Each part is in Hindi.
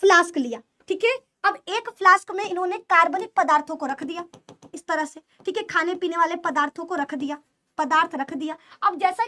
फ्लास्क लिया, ठीक है। अब एक फ्लास्क में इन्होंने कार्बनिक पदार्थों को रख दिया इस तरह से, ठीक है, खाने पीने वाले पदार्थों को रख दिया, पदार्थ रख दिया। अब जैसा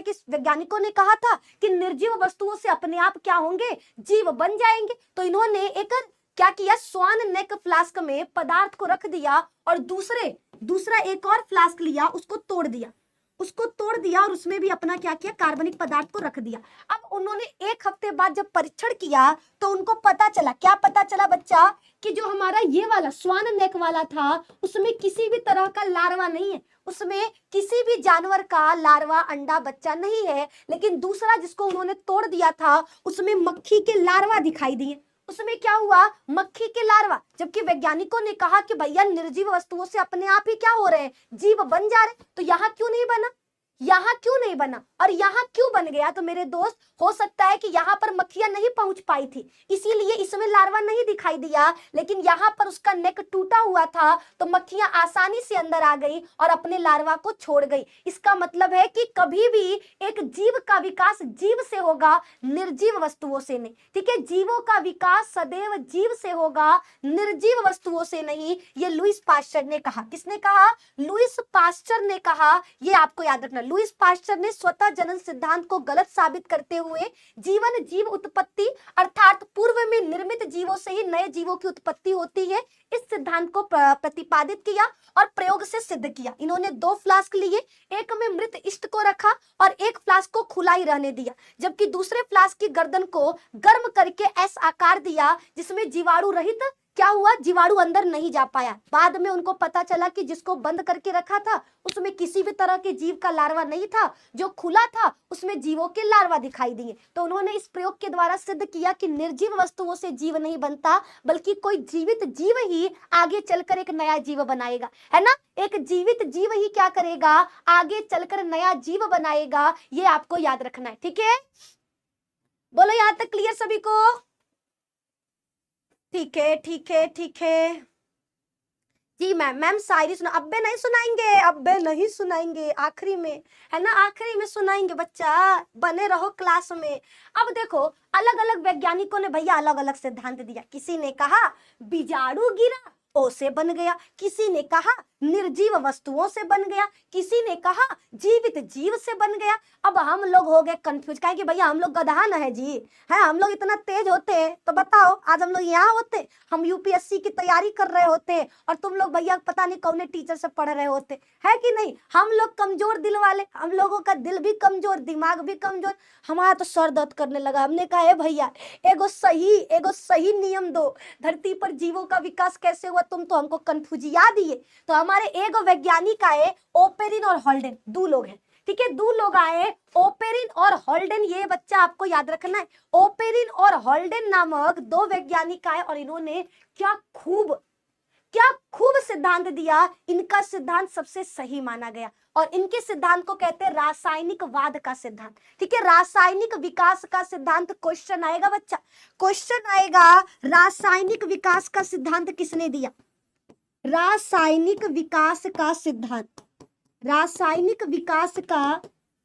कि वैज्ञानिकों ने कहा था कि निर्जीव वस्तुओं से अपने आप क्या होंगे, जीव बन जाएंगे, तो इन्होंने एक क्या किया, स्वान नेक फ्लास्क में पदार्थ को रख दिया और दूसरा एक और फ्लास्क लिया, उसको तोड़ दिया और उसमें भी अपना क्या किया, कार्बनिक पदार्थ को रख दिया। अब उन्होंने एक हफ्ते बाद जब परीक्षण किया तो उनको पता चला, क्या पता चला बच्चा, कि जो हमारा ये वाला स्वान नेक वाला था उसमें किसी भी तरह का लार्वा नहीं है, उसमें किसी भी जानवर का लार्वा, अंडा, बच्चा नहीं है। लेकिन दूसरा जिसको उन्होंने तोड़ दिया था उसमें मक्खी के लार्वा दिखाई दिए, उसमें क्या हुआ, मक्खी के लार्वा। जबकि वैज्ञानिकों ने कहा कि भैया निर्जीव वस्तुओं से अपने आप ही क्या हो रहे हैं, जीव बन जा रहे, तो यहाँ क्यों नहीं बना, और यहाँ क्यों बन गया? तो मेरे दोस्त, हो सकता है कि यहाँ पर मक्खियां नहीं पहुंच पाई थी, इसीलिए इसमें लार्वा नहीं दिखाई दिया, लेकिन यहाँ पर उसका नेक टूटा हुआ था तो मक्खियां आसानी से अंदर आ गई और अपने लार्वा को छोड़ गई। इसका मतलब है कि कभी भी एक जीव का विकास जीव से होगा, निर्जीव वस्तुओं से नहीं, ठीक है। जीवों का विकास सदैव जीव से होगा, निर्जीव वस्तुओं से नहीं। ये लुईस पास्चर ने कहा। किसने कहा? लुईस पास्चर ने कहा। ये आपको याद रखना, लुईस पास्चर ने स्वतः जनन सिद्धांत को गलत साबित करते हुए जीवन जीव उत्पत्ति अर्थात पूर्व में निर्मित जीवों से ही नए जीवों की उत्पत्ति होती है, इस सिद्धांत को प्रतिपादित किया और प्रयोग से सिद्ध किया। इन्होंने 2 फ्लास्क लिए, एक में मृत इष्ट को रखा और एक फ्लास्क को खुला ही रहने दिया, जबकि दूसरे फ्लास्क की गर्दन को गर्म करके एस आकार दिया, जिसमें जीवाणु रहित क्या हुआ, जीवाणु अंदर नहीं जा पाया। बाद में उनको पता चला कि जिसको बंद करके रखा था उसमें किसी भी तरह के जीव का लार्वा नहीं था, जो खुला था उसमें जीवों के लार्वा दिखाई दिए। तो उन्होंने इस प्रयोग के द्वारा सिद्ध किया कि निर्जीव वस्तुओं से जीव नहीं बनता, बल्कि कोई जीवित जीव ही आगे चलकर एक नया जीव बनाएगा, है ना। एक जीवित जीव ही क्या करेगा, आगे चलकर नया जीव बनाएगा। ये आपको याद रखना है, ठीक है। बोलो, यहां तक क्लियर सभी को? ठीक है, ठीक है, ठीक है जी। मैम शायरी सुना, अब्बे नहीं सुनाएंगे, आखिरी में, है ना, आखिरी में सुनाएंगे बच्चा, बने रहो क्लास में। अब देखो, अलग अलग वैज्ञानिकों ने भैया अलग अलग सिद्धांत दिया। किसी ने कहा बीजाणु गिरा, ओ से बन गया, किसी ने कहा निर्जीव वस्तुओं से बन गया, किसी ने कहा जीवित जीव से बन गया। अब हम लोग हो गए कंफ्यूज, कहे कि भैया हम लोग गधा न है जी, है, हम लोग इतना तेज होते तो बताओ आज हम लोग यहाँ होते, हम यूपीएससी की तैयारी कर रहे होते और तुम लोग भैया पता नहीं कौन टीचर से पढ़ रहे होते, है कि नहीं। हम लोग कमजोर दिल वाले, हम लोगों का दिल भी कमजोर, दिमाग भी कमजोर। हमारा तो सर दर्द करने लगा। हमने कहा है भैया एगो सही नियम दो, धरती पर जीवों का विकास कैसे हुआ, तुम तो हमको कंफ्यूजिया दिए। तो हमारे एक वैज्ञानिक आए, ओपेरिन और हॉल्डेन, 2 लोग हैं, ठीक है, 2 लोग आए, ओपेरिन और हॉल्डेन। ये बच्चा आपको याद रखना है, ओपेरिन और हॉल्डेन नामक 2 वैज्ञानिक आए और इन्होंने क्या खूब सिद्धांत दिया। इनका सिद्धांत सबसे सही माना गया और इनके सिद्धांत को कहते हैं रासायनिकवाद का सिद्धांत, ठीक है, रासायनिक विकास का सिद्धांत। क्वेश्चन आएगा बच्चा, क्वेश्चन आएगा, रासायनिक विकास का सिद्धांत किसने दिया? रासायनिक विकास का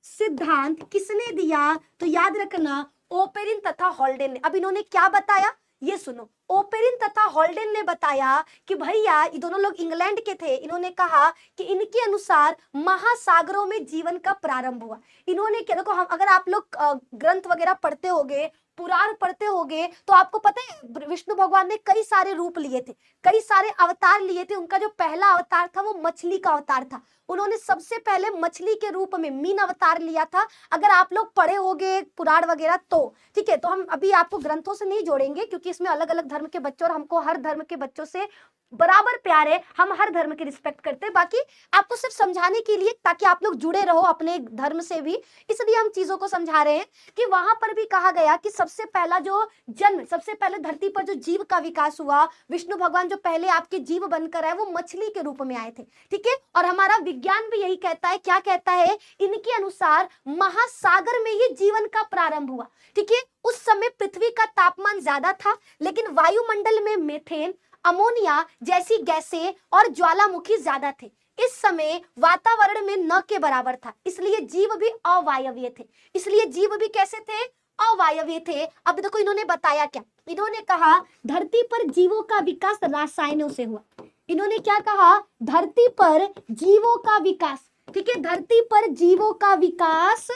सिद्धांत किसने दिया? तो याद रखना, ओपेरिन तथा हॉल्डेन ने। अब इन्होंने क्या बताया ये सुनो। ओपेरिन तथा हॉल्डेन ने बताया कि भैया, ये दोनों लोग इंग्लैंड के थे। इन्होंने कहा कि इनके अनुसार महासागरों में जीवन का प्रारंभ हुआ। इन्होंने क्या, देखो, हम अगर आप लोग ग्रंथ वगैरह पढ़ते होगे, पुराण पढ़ते होगे, तो आपको पता है विष्णु भगवान ने कई सारे रूप लिए थे, कई सारे अवतार लिए थे। उनका जो पहला अवतार था वो मछली का अवतार था। उन्होंने सबसे पहले मछली के रूप में मीन अवतार लिया था। अगर आप लोग पढ़े होगे पुराण वगैरह तो ठीक है। तो हम अभी आपको ग्रंथों से नहीं जोड़ेंगे क्योंकि इसमें अलग अलग धर्म के बच्चों और हमको हर धर्म के बच्चों से बराबर प्यार है, हम हर धर्म की रिस्पेक्ट करते हैं। बाकी आपको सिर्फ समझाने के लिए, ताकि आप लोग जुड़े रहो अपने धर्म से भी, इसलिए हम चीजों को समझा रहे हैं कि वहां पर भी कहा गया कि सबसे पहला जो जन्म, सबसे पहले धरती पर जो जीव का विकास हुआ, विष्णु भगवान जो पहले आपके जीव बनकर आए वो मछली के रूप में आए थे, ठीक है। और हमारा विज्ञान भी यही कहता है, क्या कहता है, इनके अनुसार महासागर में ही जीवन का प्रारंभ हुआ, ठीक है। उस समय पृथ्वी का तापमान ज्यादा था, लेकिन वायुमंडल में मीथेन, अमोनिया जैसी गैसें और ज्वालामुखी ज्यादा थे। इस समय वातावरण में न के बराबर था, इसलिए जीव भी अवायवीय थे। इसलिए जीव भी कैसे थे? अवायवीय थे। अब देखो इन्होंने बताया क्या, इन्होंने कहा धरती पर जीवों का विकास रासायनों से हुआ। इन्होंने क्या कहा, धरती पर जीवों का विकास, ठीक है, धरती पर जीवों का विकास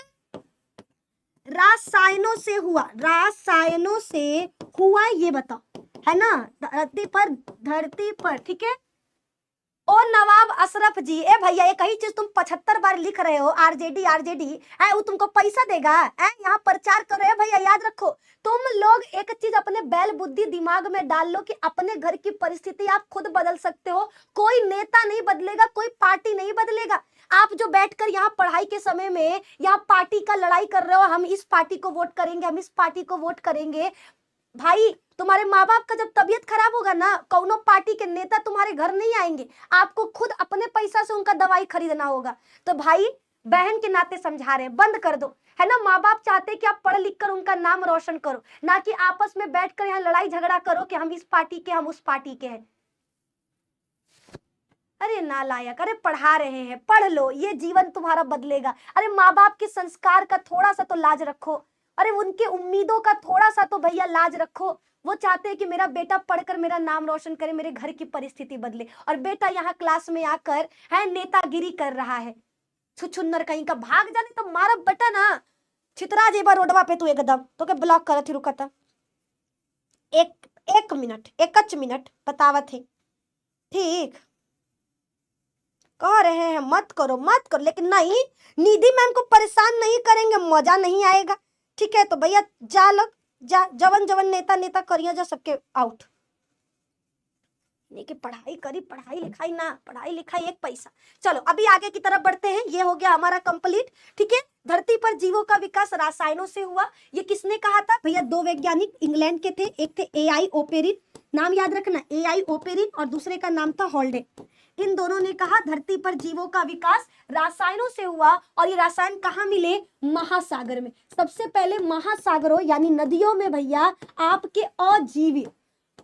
रासायनों से हुआ, रासायनों से हुआ, ये बताओ, है ना, धरती पर, ठीक है। ओ नवाब अशरफ जी, ए भैया एक ही चीज तुम 75 बार लिख रहे हो, आरजेडी आरजेडी, है वो तुमको पैसा देगा? है यहाँ प्रचार कर रहे हो भैया, याद रखो। तुम लोग एक चीज अपने बैल बुद्धि दिमाग में डाल लो कि अपने घर की परिस्थिति आप खुद बदल सकते हो, कोई नेता नहीं बदलेगा, कोई पार्टी नहीं बदलेगा। आप जो बैठकर यहाँ पढ़ाई के समय में यहाँ पार्टी का लड़ाई कर रहे हो, हम इस पार्टी को वोट करेंगे, हम इस पार्टी को वोट करेंगे, भाई तुम्हारे माँ बाप का जब तबीयत खराब होगा ना, कौनो पार्टी के नेता तुम्हारे घर नहीं आएंगे, आपको खुद अपने पैसा से उनका दवाई खरीदना होगा। तो भाई बहन के नाते समझा रहे हैं, बंद कर दो, है ना। माँ बाप चाहते हैं कि आप पढ़ लिख कर उनका नाम रोशन करो, ना कि आपस में बैठकर यहाँ लड़ाई झगड़ा करो कि हम इस पार्टी के, हम उस पार्टी के हैं। अरे नालायक, अरे पढ़ा रहे हैं, पढ़ लो, ये जीवन तुम्हारा बदलेगा। अरे माँ बाप के संस्कार का थोड़ा सा तो लाज रखो, अरे उनके उम्मीदों का थोड़ा सा तो भैया लाज रखो। वो चाहते हैं कि मेरा बेटा पढ़कर मेरा नाम रोशन करे, मेरे घर की परिस्थिति बदले, और बेटा यहाँ क्लास में आकर है नेतागिरी कर रहा है। छुछुन्नर कहीं का, भाग जाने तो मारा बेटा ना, छितरा जेबा रोडवा पे तू एकदम तो के ब्लॉक करत ही रुकता। एक मिनट, एकच मिनट बतावत है, ठीक कह रहे हैं मत करो मत करो, लेकिन नहीं, निधि मैम को परेशान नहीं करेंगे, मजा नहीं आएगा, ठीक है। तो भैया जा लोग, जा जवन जवन नेता नेता करिए जा, सबके आउट। नहीं कि पढ़ाई करी, पढ़ाई लिखाई ना, पढ़ाई लिखाई एक पैसा। चलो अभी आगे की तरफ बढ़ते हैं, ये हो गया हमारा कंप्लीट, ठीक है। धरती पर जीवों का विकास रासायनों से हुआ, ये किसने कहा था भैया? दो वैज्ञानिक इंग्लैंड के थे, एक थे एआई ओपेरिन, नाम याद रखना, एआई ओपेरिन, और दूसरे का नाम था हॉल्डे। इन दोनों ने कहा धरती पर जीवों का विकास रासायनों से हुआ, और ये रसायन कहाँ मिले? महासागर में। सबसे पहले महासागरों यानी नदियों में भैया आपके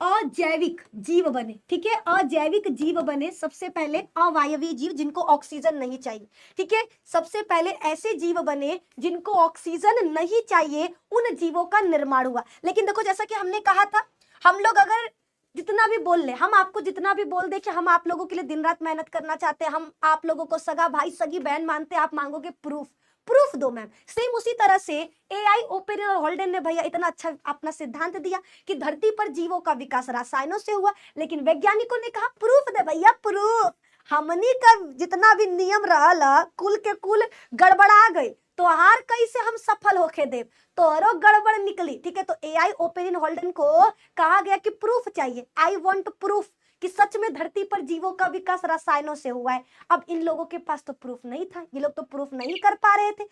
अजैविक जीव बने, ठीक है, अजैविक जीव बने। सबसे पहले अवायवीय जीव जिनको ऑक्सीजन नहीं चाहिए, ठीक है, सबसे पहले ऐसे जीव बने जिनको ऑक्सीजन नहीं चाहिए, उन जीवों का निर्माण हुआ। लेकिन देखो जैसा कि हमने कहा था, हम लोग अगर जितना भी बोल ले, हम आपको जितना भी बोल दे कि हम आप लोगों के लिए दिन रात मेहनत करना चाहते हैं, हम आप लोगों को सगा भाई सगी बहन मानते हैं, आप मांगोगे प्रूफ, प्रूफ दो मैम। सेम उसी तरह से एआई ओपेरिन और हॉल्डेन ने भैया इतना अच्छा अपना सिद्धांत दिया कि धरती पर जीवों का विकास रासायनों से हुआ, लेकिन वैज्ञानिकों ने कहा प्रूफ दे भैया, प्रूफ। हमनी का जितना भी नियम रहा कुल के कुल गड़बड़ा गई, तो हार कैसे हम सफल होके देव, तो गड़बड़ निकली, ठीक है। तो एआई ओपेरिन हॉल्डेन को कहा गया कि प्रूफ चाहिए, आई वांट प्रूफ कि सच में धरती पर जीवों का विकास रसायनों से हुआ है। अब इन लोगों के पास तो प्रूफ नहीं था, ये लोग तो प्रूफ नहीं कर पा रहे थे।